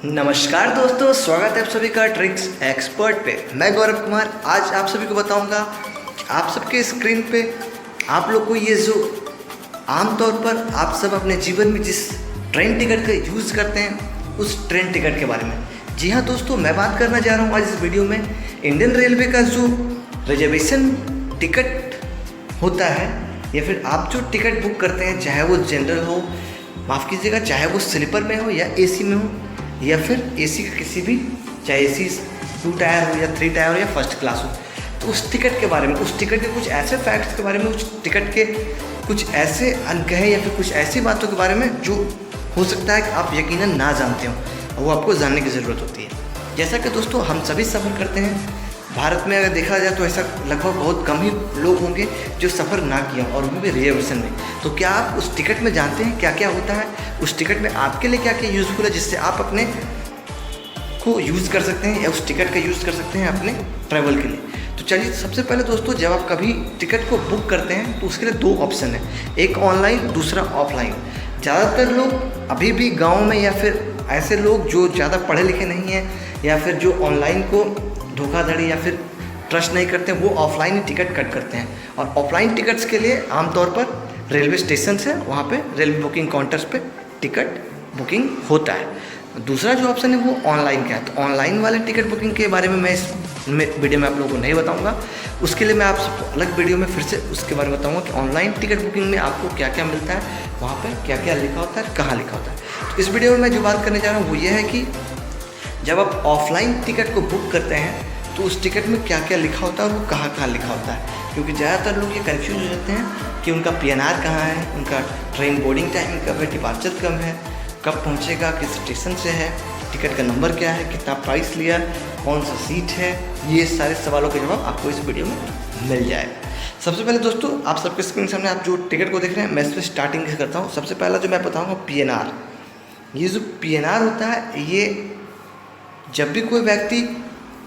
नमस्कार दोस्तों, स्वागत है आप सभी का ट्रिक्स एक्सपर्ट पे। मैं गौरव कुमार आज आप सभी को बताऊंगा कि आप सबके स्क्रीन पे आप लोग को ये जो आमतौर पर आप सब अपने जीवन में जिस ट्रेन टिकट का यूज़ करते हैं उस ट्रेन टिकट के बारे में। जी हाँ दोस्तों, मैं बात करना चाह रहा हूँ आज इस वीडियो में इंडियन रेलवे का जो रिजर्वेशन टिकट होता है या फिर आप जो टिकट बुक करते हैं, चाहे वो जनरल हो, माफ़ कीजिएगा, चाहे वो स्लीपर में हो या एसी में हो या फिर एसी का किसी भी, चाहे एसी 2 टायर हो या 3 टायर हो या फर्स्ट क्लास हो, तो उस टिकट के बारे में, उस टिकट के कुछ ऐसे फैक्ट्स के बारे में, उस टिकट के कुछ ऐसे अनकहे या फिर कुछ ऐसी बातों के बारे में जो हो सकता है कि आप यकीनन ना जानते हो और वो आपको जानने की ज़रूरत होती है। जैसा कि दोस्तों हम सभी सफ़र करते हैं, भारत में अगर देखा जाए तो ऐसा लगभग बहुत कम ही लोग होंगे जो सफ़र ना किया और वो भी रिजर्वेशन में। तो क्या आप उस टिकट में जानते हैं क्या क्या होता है, उस टिकट में आपके लिए क्या क्या यूज़फुल है जिससे आप अपने को यूज़ कर सकते हैं या उस टिकट का यूज़ कर सकते हैं अपने ट्रैवल के लिए। तो चलिए, सबसे पहले दोस्तों, जब आप कभी टिकट को बुक करते हैं तो उसके लिए 2 ऑप्शन है, एक ऑनलाइन, दूसरा ऑफलाइन। ज़्यादातर लोग अभी भी गाँव में या फिर ऐसे लोग जो ज़्यादा पढ़े लिखे नहीं हैं या फिर जो ऑनलाइन को धोखाधड़ी या फिर ट्रस्ट नहीं करते, वो ऑफलाइन ही टिकट कट करते हैं। और ऑफलाइन टिकट्स के लिए आमतौर पर रेलवे स्टेशन है, वहाँ पे रेलवे बुकिंग काउंटर्स पे टिकट बुकिंग होता है। दूसरा जो ऑप्शन है वो ऑनलाइन का है। तो ऑनलाइन वाले टिकट बुकिंग के बारे में मैं इस वीडियो में आप लोगों को नहीं बताऊंगा। उसके लिए मैं आप सबको अलग वीडियो में फिर से उसके बारे में बताऊंगा कि ऑनलाइन टिकट बुकिंग में आपको क्या क्या मिलता है, वहाँ पर क्या क्या लिखा होता है, कहाँ लिखा होता है। तो इस वीडियो में मैं जो बात करने जा रहा हूँ वो ये है कि जब आप ऑफलाइन टिकट को बुक करते हैं तो उस टिकट में क्या क्या लिखा होता है और वो कहाँ कहाँ लिखा होता है। क्योंकि ज़्यादातर लोग ये कंफ्यूज हो जाते हैं कि उनका PNR कहाँ है, उनका ट्रेन बोर्डिंग टाइम कब है, डिपार्चर कब है, कब पहुँचेगा, किस स्टेशन से है, टिकट का नंबर क्या है, कितना प्राइस लिया, कौन सा सीट है। ये सारे सवालों के जवाब आपको इस वीडियो में मिल जाएगा। सबसे पहले दोस्तों, आप सबके स्क्रीन सामने आप जो टिकट को देख रहे हैं, मैं इसमें स्टार्टिंग से करता हूँ। सबसे पहला जो मैं बताऊँगा PNR। ये जो PNR होता है, ये जब भी कोई व्यक्ति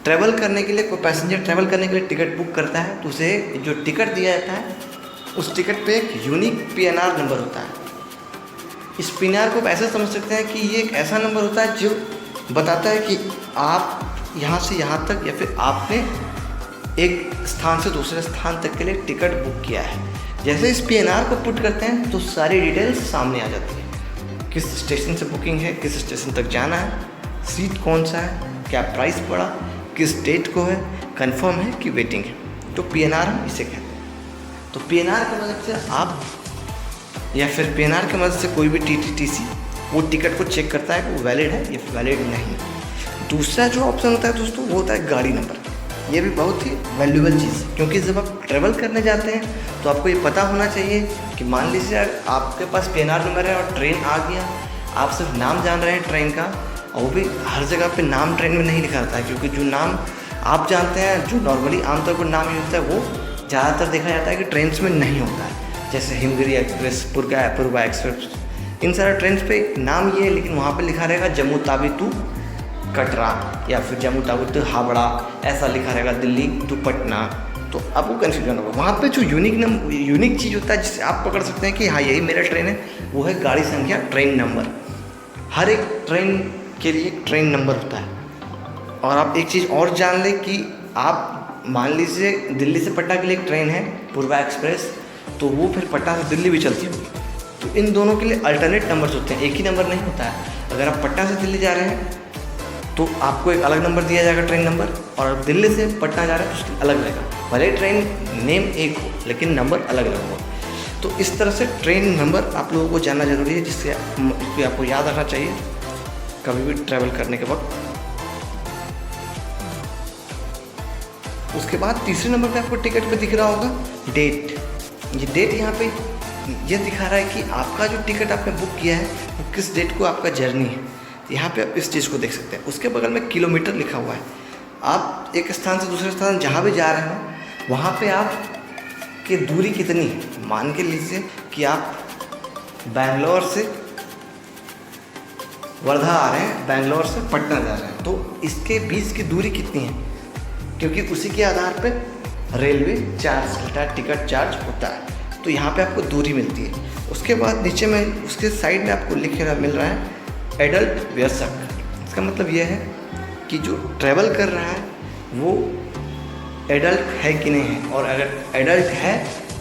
ट्रैवल करने के लिए, कोई पैसेंजर ट्रैवल करने के लिए टिकट बुक करता है तो उसे जो टिकट दिया जाता है उस टिकट पे एक यूनिक PNR नंबर होता है। इस PNR को आप ऐसे समझ सकते हैं कि ये एक ऐसा नंबर होता है जो बताता है कि आप यहाँ से यहाँ तक या फिर आपने एक स्थान से दूसरे स्थान तक के लिए टिकट बुक किया है। जैसे इस PNR को पुट करते हैं तो सारी डिटेल्स सामने आ जाती है। किस स्टेशन से बुकिंग है, किस स्टेशन तक जाना है, सीट कौन सा है, क्या प्राइस पड़ा, किस डेट को है, कंफर्म है कि वेटिंग है। तो PNR हम इसे कहते हैं। तो PNR की मदद से आप या फिर PNR की मदद से कोई भी TTTC वो टिकट को चेक करता है कि वो वैलिड है या फिर वैलिड नहीं। दूसरा जो ऑप्शन होता है दोस्तों वो होता है गाड़ी नंबर। ये भी बहुत ही वैल्यूबल चीज़ है, क्योंकि जब आप ट्रैवल करने जाते हैं तो आपको ये पता होना चाहिए कि मान लीजिए आपके पास PNR नंबर है और ट्रेन आ गया, आप सिर्फ नाम जान रहे हैं ट्रेन का, और वो भी हर जगह पे नाम ट्रेन में नहीं लिखा रहता है। क्योंकि जो नाम आप जानते हैं, जो नॉर्मली आमतौर पर नाम यूज होता है, वो ज़्यादातर देखा जाता है कि ट्रेन्स में नहीं होता है। जैसे हिमगिरी एक्सप्रेस, पूर्वा एक्सप्रेस, इन सारे ट्रेन्स पे नाम ये है, लेकिन वहाँ पे लिखा रहेगा जम्मू तावी टू कटरा या फिर जम्मू तावी टू हावड़ा, ऐसा लिखा रहेगा दिल्ली टू पटना। तो आपको कन्फ्यूजन होगा। वहाँ पे जो यूनिक चीज़ होता है जिससे आप पकड़ सकते हैं कि हाँ यही मेरा ट्रेन है, वो है गाड़ी संख्या, ट्रेन नंबर। हर एक ट्रेन के लिए एक ट्रेन नंबर होता है। और आप एक चीज़ और जान लें कि आप मान लीजिए दिल्ली से पटना के लिए एक ट्रेन है पूर्वा एक्सप्रेस, तो वो फिर पटना से दिल्ली भी चलती होगी। तो इन दोनों के लिए अल्टरनेट नंबर्स होते हैं, एक ही नंबर नहीं होता है। अगर आप पटना से दिल्ली जा रहे हैं तो आपको एक अलग नंबर दिया जाएगा ट्रेन नंबर, और आप दिल्ली से पटना जा रहे हैं तो उसके अलग रहेगा। भले ट्रेन नेम एक हो लेकिन नंबर अलग अलग हो। तो इस तरह से ट्रेन नंबर आप लोगों को जानना जरूरी है, जिससे आपको याद रखना चाहिए कभी भी ट्रैवल करने के वक्त। उसके बाद तीसरे नंबर पे आपको टिकट पे दिख रहा होगा डेट। ये डेट यहाँ पे ये दिखा रहा है कि आपका जो टिकट आपने बुक किया है वो किस डेट को आपका जर्नी है। यहाँ पे आप इस चीज़ को देख सकते हैं। उसके बगल में किलोमीटर लिखा हुआ है। आप एक स्थान से दूसरे स्थान जहाँ भी जा रहे हो वहाँ पे आप की दूरी कितनी है। मान के लीजिए कि आप बैंगलोर से वर्धा आ रहे हैं, बैंगलोर से पटना जा रहे हैं, तो इसके बीच की दूरी कितनी है, क्योंकि उसी के आधार पर रेलवे चार्ज होता है, टिकट चार्ज होता है। तो यहाँ पे आपको दूरी मिलती है। उसके बाद नीचे में उसके साइड में आपको लिखे मिल रहा है एडल्ट वयस्क। इसका मतलब यह है कि जो ट्रैवल कर रहा है वो एडल्ट है कि नहीं है, और अगर एडल्ट है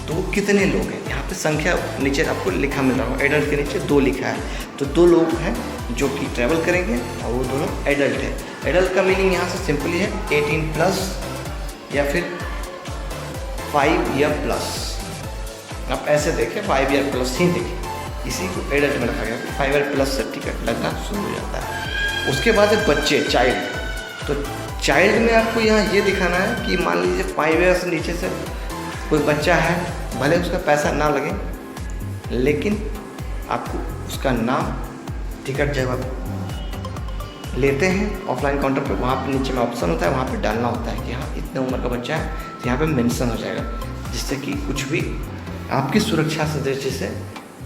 तो वो कितने लोग हैं। यहाँ पे संख्या नीचे आपको लिखा मिल रहा होगा, एडल्ट के नीचे 2 लिखा है, तो 2 लोग हैं जो कि ट्रैवल करेंगे और वो दोनों एडल्ट है। एडल्ट का मीनिंग यहाँ से सिंपली है 18 प्लस या फिर 5 ईयर प्लस। आप ऐसे देखें 5 ईयर प्लस ही देखें, इसी को एडल्ट में रखा गया। 5 ईयर प्लस से टिकट लगना शुरू हो जाता है। उसके बाद है बच्चे, चाइल्ड। तो चाइल्ड में आपको यहाँ ये दिखाना है कि मान लीजिए 5 ईयर से नीचे से कोई बच्चा है, भले उसका पैसा ना लगे, लेकिन आपको उसका नाम टिकट जब आप लेते हैं ऑफलाइन काउंटर पर, वहाँ पे नीचे में ऑप्शन होता है, वहाँ पे डालना होता है कि हाँ इतने उम्र का बच्चा है, तो यहाँ पे मेंशन हो जाएगा, जिससे कि कुछ भी आपकी सुरक्षा से दृष्टि से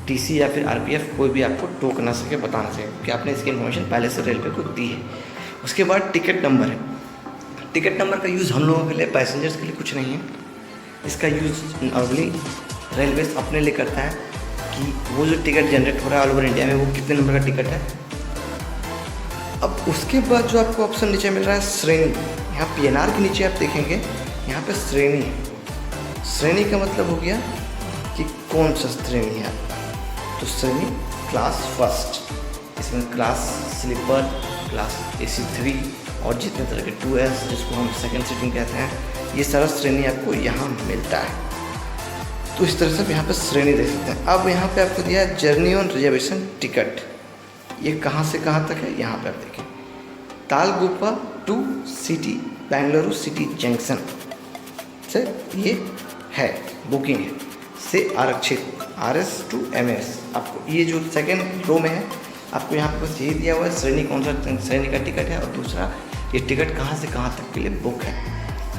टीसी या फिर आरपीएफ कोई भी आपको टोक ना सके, बता ना सके कि आपने इसकी इन्फॉर्मेशन पहले से रेलवे को दी है। उसके बाद टिकट नंबर है। टिकट नंबर का यूज़ हम लोगों के लिए, पैसेंजर्स के लिए कुछ नहीं है। इसका यूज़ नॉर्मली रेलवे अपने लिए करता है कि वो जो टिकट जनरेट हो रहा है ऑल ओवर इंडिया में, वो कितने नंबर का टिकट है। अब उसके बाद जो आपको ऑप्शन नीचे मिल रहा है श्रेणी, यहाँ पीएनआर के नीचे आप देखेंगे यहाँ पे श्रेणी है। श्रेणी का मतलब हो गया कि कौन सा श्रेणी है आपका। तो श्रेणी क्लास फर्स्ट, इसमें क्लास स्लीपर, क्लास AC3 और जितने तरह के 2S जिसको हम सेकंड सीटिंग कहते हैं, ये सारा श्रेणी आपको यहाँ मिलता है। तो इस तरह से आप यहाँ पर श्रेणी देख सकते हैं। अब यहाँ पे आपको दिया है जर्नी ऑन रिजर्वेशन टिकट। ये कहाँ से कहाँ तक है, यहाँ पे आप देखें, Talaguppa to city Bengaluru city junction से ये है, बुकिंग है, से आरक्षित RS टू MS। आपको ये जो सेकेंड रो में है, आपको यहाँ पर बस यही दिया हुआ है श्रेणी कौन सा श्रेणी का टिकट है, और दूसरा ये टिकट कहाँ से कहाँ तक के लिए बुक है।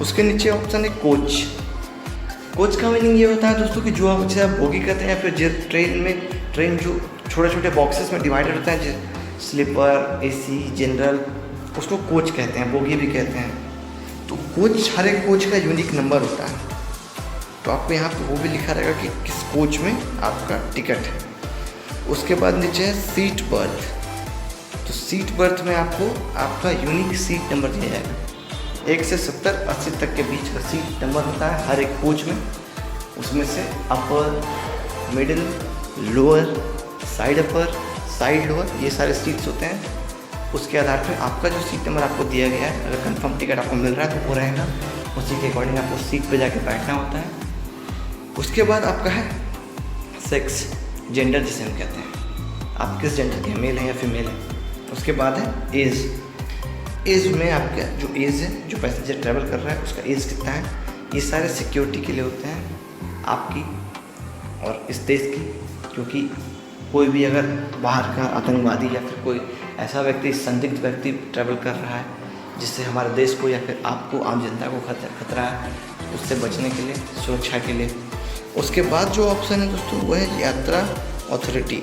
उसके नीचे ऑप्शन है कोच। कोच का मीनिंग ये होता है दोस्तों कि जो आप जैसे बोगी कहते हैं, फिर ट्रेन जो छोटे छोटे बॉक्सेस में डिवाइडेड होता है, स्लीपर, AC, जनरल, उसको कोच कहते हैं, बोगी भी कहते हैं। तो कोच, हर एक कोच का यूनिक नंबर होता है, तो आपको यहाँ पे वो भी लिखा रहेगा कि किस कोच में आपका टिकट है। उसके बाद नीचे है सीट बर्थ। तो सीट बर्थ में आपको आपका यूनिक सीट नंबर दिया जाएगा। 1 से 70-80 तक के बीच का सीट नंबर होता है हर एक कोच में। उसमें से upper, middle, lower, side upper, side lower, ये सारे सीट्स होते हैं। उसके आधार पर आपका जो सीट नंबर आपको दिया गया है, अगर कंफर्म टिकट आपको मिल रहा है तो वो रहेगा, उसी के अकॉर्डिंग आपको सीट पे जाके बैठना होता है। उसके बाद आपका है सेक्स, जेंडर जिसे हम कहते हैं, आप किस जेंडर के, मेल है या फीमेल है। उसके बाद है एज। एज में आपका जो एज है, जो पैसेंजर ट्रैवल कर रहा है उसका एज कितना है, ये सारे सिक्योरिटी के लिए होते हैं आपकी और इस देश की, क्योंकि कोई भी अगर बाहर का आतंकवादी या फिर कोई ऐसा व्यक्ति, संदिग्ध व्यक्ति ट्रैवल कर रहा है जिससे हमारे देश को या फिर आपको, आम जनता को खतरा है, उससे बचने के लिए, सुरक्षा के लिए। उसके बाद जो ऑप्शन है दोस्तों वो है यात्रा अथॉरिटी।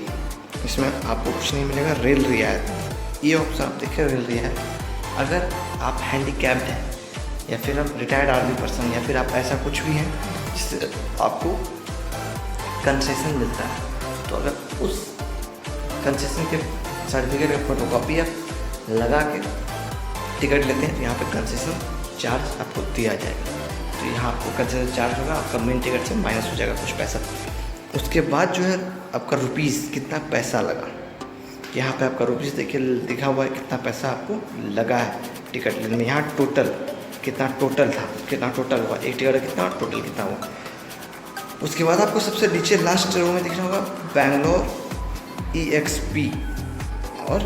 इसमें आपको कुछ नहीं मिलेगा, रेल रियायत। ये ऑप्शन आप देखिए, रेल रियायत। अगर आप हैंडीकैप्ड हैं या फिर आप रिटायर्ड आर्मी पर्सन या फिर आप ऐसा कुछ भी हैं जिससे आपको कंसेशन मिलता है, तो अगर उस कंसेशन के सर्टिफिकेट का फोटोकॉपी आप लगा के टिकट लेते हैं तो यहाँ पे कंसेशन चार्ज आपको दिया जाएगा। तो यहाँ आपको कंसेशन चार्ज होगा, आपका मेन टिकट से माइनस हो जाएगा कुछ पैसा। उसके बाद जो है आपका रुपीज़ कितना पैसा लगा, यहाँ पे आपका रुपीज़ देखिए लिखा हुआ है कितना पैसा आपको लगा है टिकट लेने में। यहाँ टोटल कितना टोटल था, कितना टोटल हुआ, एक टिकट का कितना टोटल कितना हुआ। उसके बाद आपको सबसे नीचे लास्ट रो में दिखना होगा बैंगलोर EXP और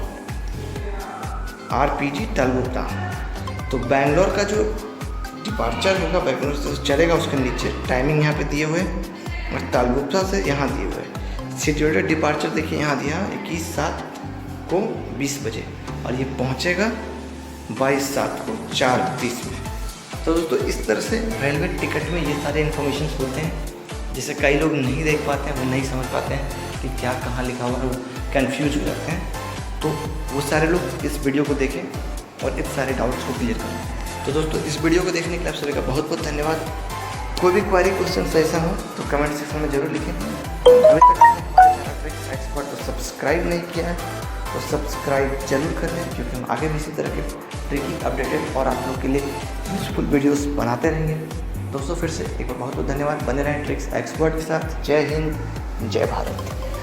RPG तालगुप्पा। तो बैंगलोर का जो डिपार्चर होगा बैंगलोर से चलेगा, उसके नीचे टाइमिंग यहाँ पे दिए हुए हैं और तालगुप्पा से यहाँ दिए हुए हैं। शेड्यूल्ड डिपार्चर देखिए यहाँ दिया 21/7 बजे और ये पहुँचेगा 22/7 4:30 में। तो दोस्तों इस तरह से रेलवे टिकट में ये सारे इन्फॉर्मेशन होते हैं, जिसे कई लोग नहीं देख पाते हैं, वो नहीं समझ पाते हैं कि क्या कहाँ लिखा हुआ है, वो कन्फ्यूज हो जाते हैं। तो वो सारे लोग इस वीडियो को देखें और इस सारे डाउट्स को क्लियर करें। तो दोस्तों इस वीडियो को देखने के लिए आप सभी का बहुत बहुत धन्यवाद। कोई भी क्वेरी क्वेश्चन ऐसा हो तो कमेंट सेक्शन में ज़रूर लिखें। अभी तक ट्रिक्स एक्सपर्ट को सब्सक्राइब नहीं किया है तो सब्सक्राइब जरूर कर लें, क्योंकि हम आगे भी इसी तरह के ट्रिकी अपडेटेड और आप लोग के लिए यूजफुल वीडियोस बनाते रहेंगे। दोस्तों फिर से एक बार बहुत बहुत धन्यवाद। बने रहें ट्रिक्स एक्सपर्ट के साथ। जय हिंद, जय भारत।